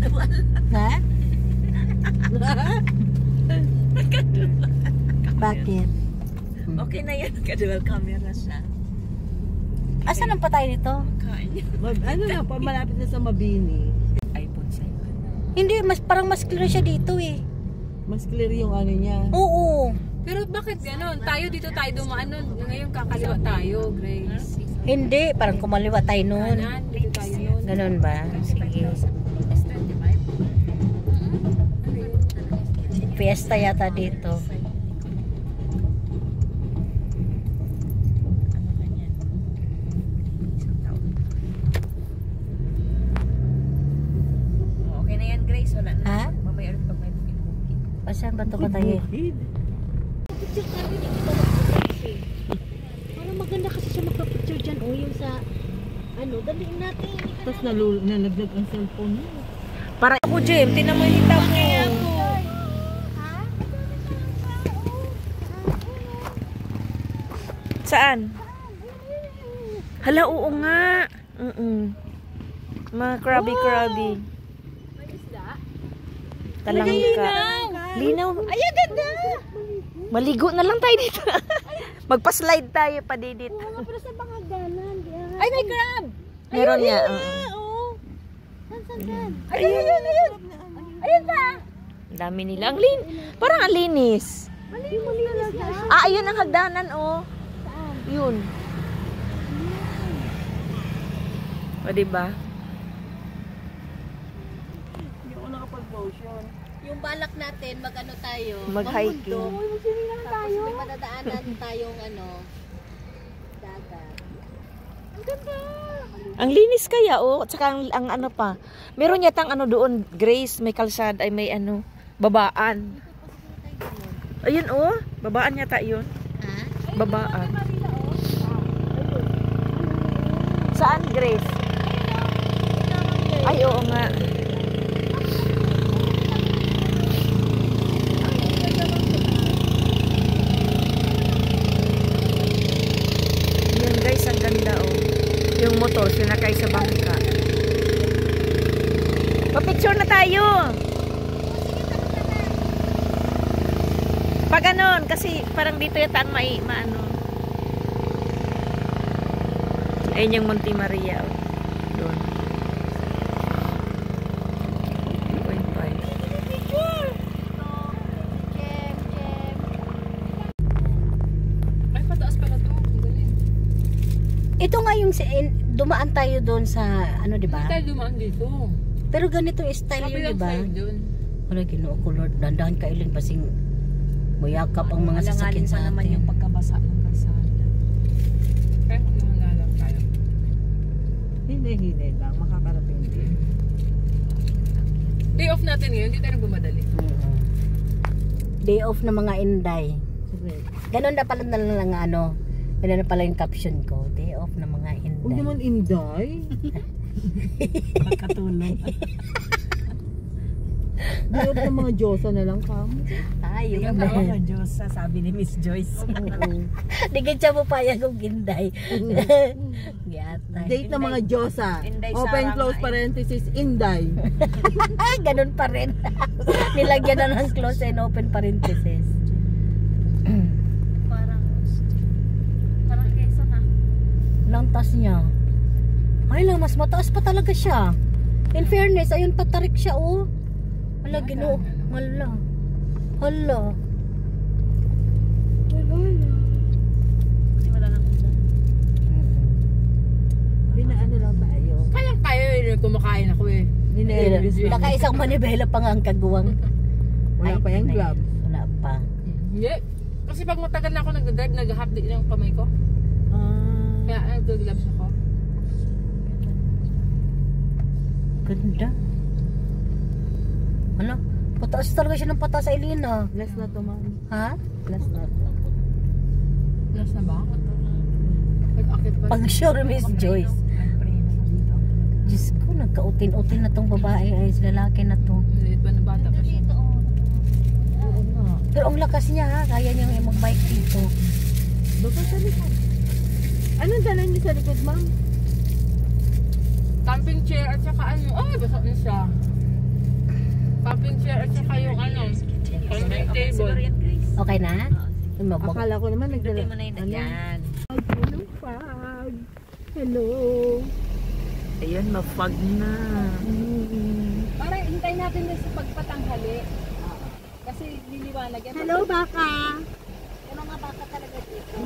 Ha? Bakit? Okay na yan, naka-dual camera siya. Asan ang patay nito? Kain. Ano na, malapit na sa Mabini. iPhone sa'yo. Hindi, parang mas clear siya dito eh. Mas clear yung ano niya. Oo. Pero bakit gano'n? Tayo dito tayo dumaan nun. Ngayon kakaliwa tayo, Grace. Hindi, parang kumaliwa tayo noon. Kanan, dito tayo nun. Ganon ba? Sige. Fiesta yata dito. Okay na yan, Grace. Wala na. Ha? Mamaya ulit pag may bukid-bukid. Saan ba ito ba tayo? Picture kami, hindi kita mag-picture eh. Parang maganda kasi siya magpa-picture dyan. O yung sa, ano, daliin natin. Tapos nalaglag ang cellphone niya. Para ako, Jim. Tinan mo yung hita mo. Saan? Hala, oo nga. Mga krabi-krabi. Talangka. Linaw. Ay, ganda! Maligo na lang tayo dito. Magpa-slide tayo pa dito. Pero sa Pangagalan. Ay, may crab! Meron niya. Saan? Ayun. Ayun pa. Ang dami nila. Parang ang linis. Malinis na. Ah, ayun ang hagdanan, oh. Yun. O, diba? Hindi ako nakapag-motion. Yung balak natin, mag-ano tayo. Mag-hiking. Mag-swimming tayo. May madadaanan tayong ano, dagat. Ang ganda! Ang linis kaya, oh. At saka ang ano pa. Meron yatang ano doon, Grace, may kalsada, ay may ano, babaan. Ayun, oh. Babaan yata yun. Ha? Babaan. Saan, Grace? Ay, oo nga. Yan, guys, ang ganda, oh. Yung motor, sinakay sa bangka. Pa-picture na tayo! Pag ganon, kasi parang dito yata ang maano. Ayun yung Monte Maria. Doon. 2.5. Ay, pataas pala to. Ang galing. Ito nga yung dumaan tayo doon sa ano, di ba? Hindi tayo dumaan dito. Pero ganito yung style yun, di Kabilang ba? side dun. Wala, Ginoo ko, Lord. Dandahan ka, Ilin, basing muyakap ang mga sasakyan sa naman atin. yung pagkabasa ng kalsada. Kaya kung naman lang tayo. Hindi lang. Makakarating din. Day off natin ngayon, hindi tayo bumadali. Day off na mga Inday. Correct. Ganon na pala na lang ano. Ganun na pala yung caption ko. Day off na mga Inday. Huwag naman Inday. Pagkatulong. Day off ng mga Diyosa na lang kamo. Ay, Yung mga Diyos, sabi ni Miss Joyce. Digit siya mo pa yung Inday. Giyatay. Date ng mga Diyosa. Inday Open sarang close nga, parenthesis Inday. Ganun pa rin. Nilagyan na ng close and open parenthesis. Parang kesa na. Lantas niya. Ay lang, mas mataas pa talaga siya. In fairness, ayun patarik siya, oh. Hala, Ginoo. Hala. Hala. Kasi wala nang ulan. Binaano lang tayo. Kaya yun, kumakain ako eh. Nakaisang manibela pa nga ang kaguwang. Wala pa yung gloves. Wala pa. Hindi. Kasi pag matagal na ako nag-drive, nag-hapdi yung kamay ko. Kaya nag-gloves ako. Ganda. Hala. Pataas talaga siya ng pataas sa Elena. Last na to, ma'am. Ha? Last na to. Last na ba? Nag-akit pa. Pag sure, Miss Joyce. I'm praying ako dito. Diyos ko, nagkautin-utin na tong babae ay lalaki na to. Liit ba na bata pa siya? Oo nga. Pero ang lakas niya, ha? Kaya niya mag-bike dito. Baba sa likod. Anong dala niyo sa likod, ma'am? Camping chair at saka ano. Ay, basa na siya. Popping chair at saka yung ano, pang table. Okay na? Akala ko naman nagdala. mo na yun. Yan. Ng fog. Hello. Ayun, mapag na. Parang hintayin natin din sa pagpatanghali. Kasi liliwanag yan. Hello, baka. Yung mga baka talaga dito.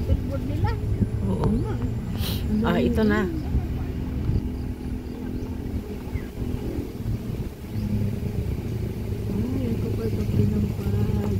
Billboard nila. Oo. Ah, ito na. Ay, ang kapal-kapal ng fog.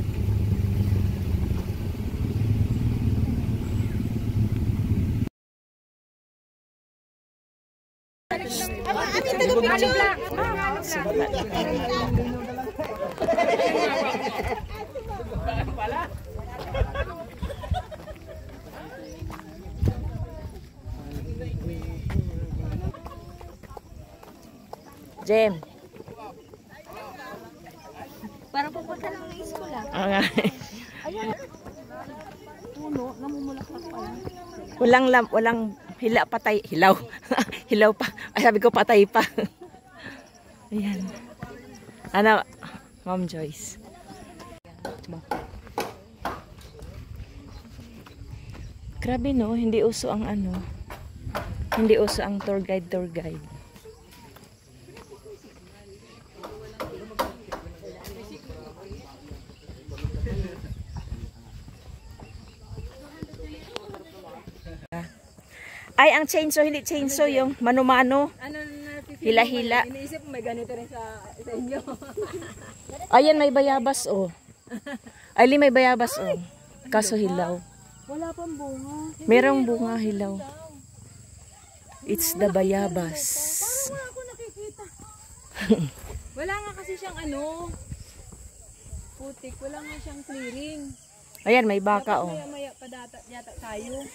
Jem. Parang pupunta lang ng school ah. Ah, Puno, namumulaklak pa lang. walang hila patay. Hilaw. Hilaw pa. Ay, sabi ko patay pa. Ayan. Ano, Ma'am Joyce. Grabe no, hindi uso ang ano. Hindi uso ang tour guide. Ay, ang chainsaw, hindi chainsaw, yung mano-mano. Ano na Hila-hila. iniisip mo may ganito rin sa inyo. Ayan, may bayabas, oh. Ay, may bayabas, oh. Kaso hilaw. Wala pang bunga. Merong bunga hilaw. It's the bayabas. Wala ako nakikita. Wala nga kasi siyang ano, putik. Wala nga siyang clearing. Ayan, may baka, oh. Maya pa yata tayo.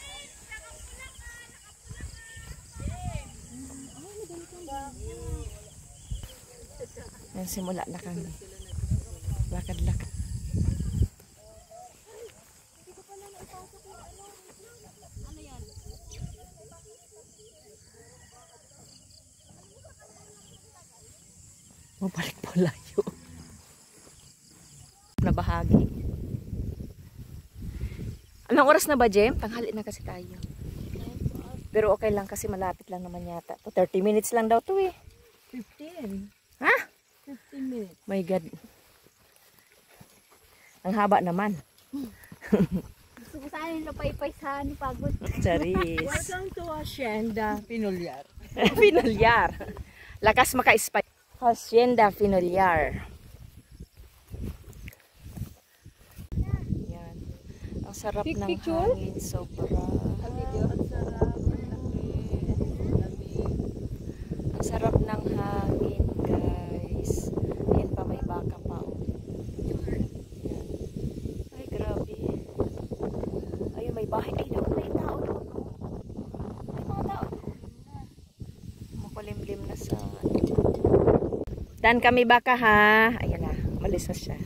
Yan, simula na kami. Lakad-lakad. Mabalik po layo. Na bahagi. Anong oras na ba, Jem? Tanghali na kasi tayo. Pero okay lang kasi malapit lang naman yata. 30 minutes lang daw to eh. 15. Ha? 15 minutes. My God. Ang haba naman. Gusto ko sana yung napaypay sa ano, pagod. Charis. Welcome to Hacienda Pinulyar. Finolyar. Lakas maka-spy. Hacienda Finolyar. Yan. Ang sarap ng hangin. Sobra. Ang sarap ng hangin, guys. Ayan pa, may baka pa. Oh. Yan. Ay, grabe. Ayun, may bahay. Ay, doon, may tao doon. Oh. May mga tao doon. Makulimlim na sa... Dan kami baka, ha? Ayan na, malis na siya.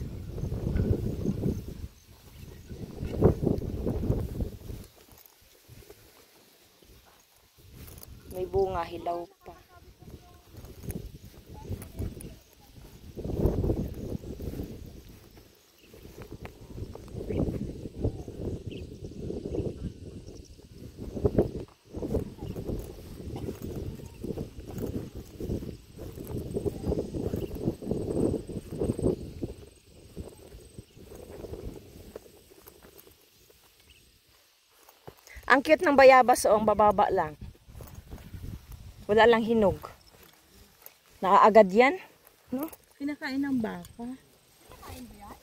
May bunga, hilaw pa. Ang cute ng bayabas, oh, ang bababa lang. Wala lang hinog. Naaagad yan. No? Kinakain ng baka. Kain ba yan?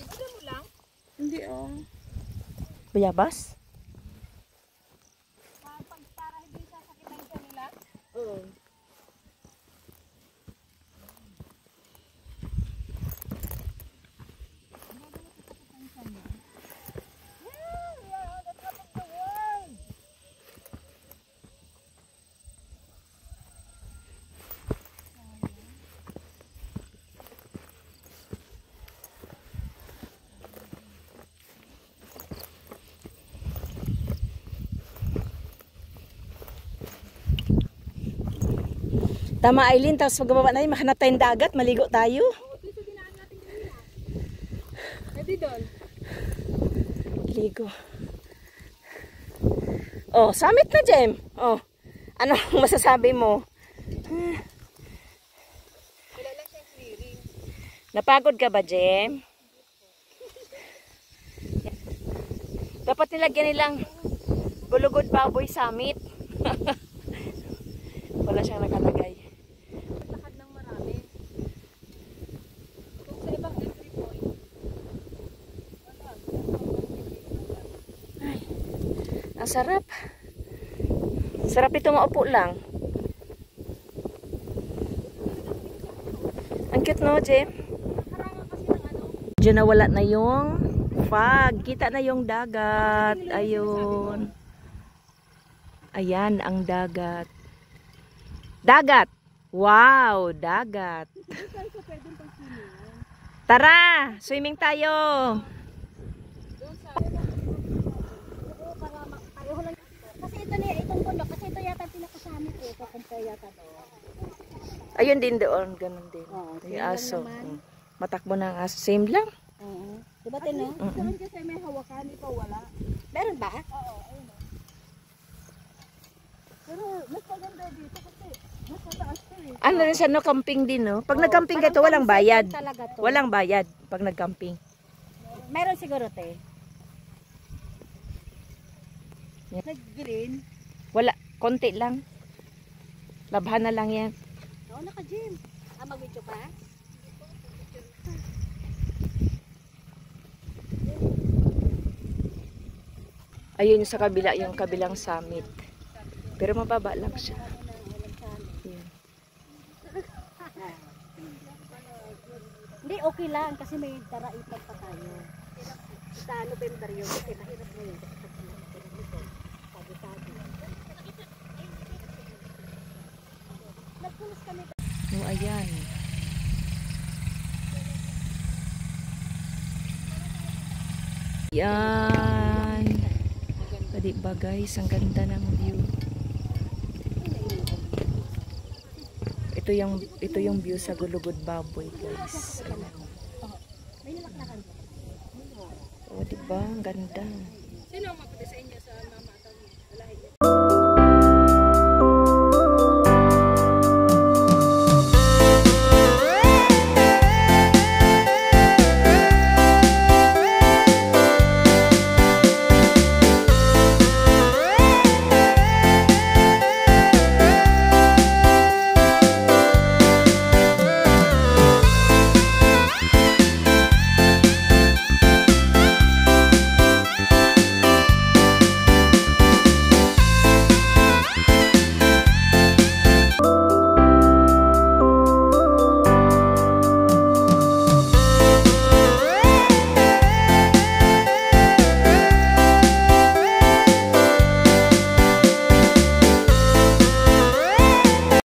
Iba mo lang? Hindi oh. Bayabas? Para hindi sasakit ang tiyan nila? Oo. Tama, Aileen. Tapos magbaba tayo, mahanap tayong dagat, maligo tayo. Pwede doon. Ligo. Oh, summit na, Jem. Oh, ano masasabi mo? Wala lang siyang clearing. Napagod ka ba, Jem? Dapat nilagyan nilang Gulugod Baboy Summit. Wala siyang nakalagay. Lakad ng marami. Kung sa ibang entry point, wala. Ang sarap. Sarap ito maupo lang. Ang cute no, Jem? Karangan kasi ng ano. Diyan nawala na yung fog. Kita na yung dagat. Ayun. Ayan ang dagat. Dagat! Wow! Dagat! Tara! Swimming tayo! Pareho lang. Kasi ito na itong bundok. Kasi ito yata pinakasami ko. Ito compare yata doon. Ayun din doon. Ganun din. Oo, Yung same lang aso. naman. Matakbo ng aso. Same lang. Oo. Diba tino? Doon kasi may hawakan, ito wala. Meron ba? Oo, ayun. Pero mas maganda dito kasi mas mataas to eh. Ano rin sa no, camping din, no? Pag nag-camping ka ito, walang bayad. Talaga to. Walang bayad pag nag-camping. Meron siguro te. Nag-green. Wala. Konti lang. Labhan na lang yan. Oo, naka-gym. Mag-video pa? Ayun yung sa kabila, yung kabilang summit. Pero mababa lang siya. Yun. Hindi, okay lang. Kasi may daraitan pa tayo. Sa November yun. Kasi mahirap na yun. Sabi-sabi. Nagpunas kami. No, ayan. Yan. Pwede ba guys? Ang ganda ng view. Ito yung view sa Gulugod Baboy guys. Ayan. May nalaklakan. Oh, diba? Ang ganda.